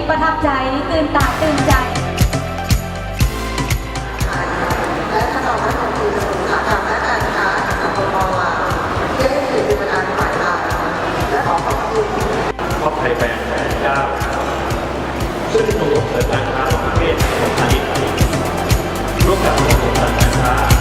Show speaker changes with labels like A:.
A: ประทับใจตื่นตาตื่นใจ
B: และท่านรองรัฐมนตรีอุตสาหกรรมและการค้าสังคมออนไลน์ที่ให้สื่อเป็นประธานฝ่ายข่าวและขอขอบคุณ
C: ท็อปไทยแบงค์ซึ่งส่งเสริมการค้าระหว่างประเทศของพาณิชย์ร่วมกับกระทรวงการค้า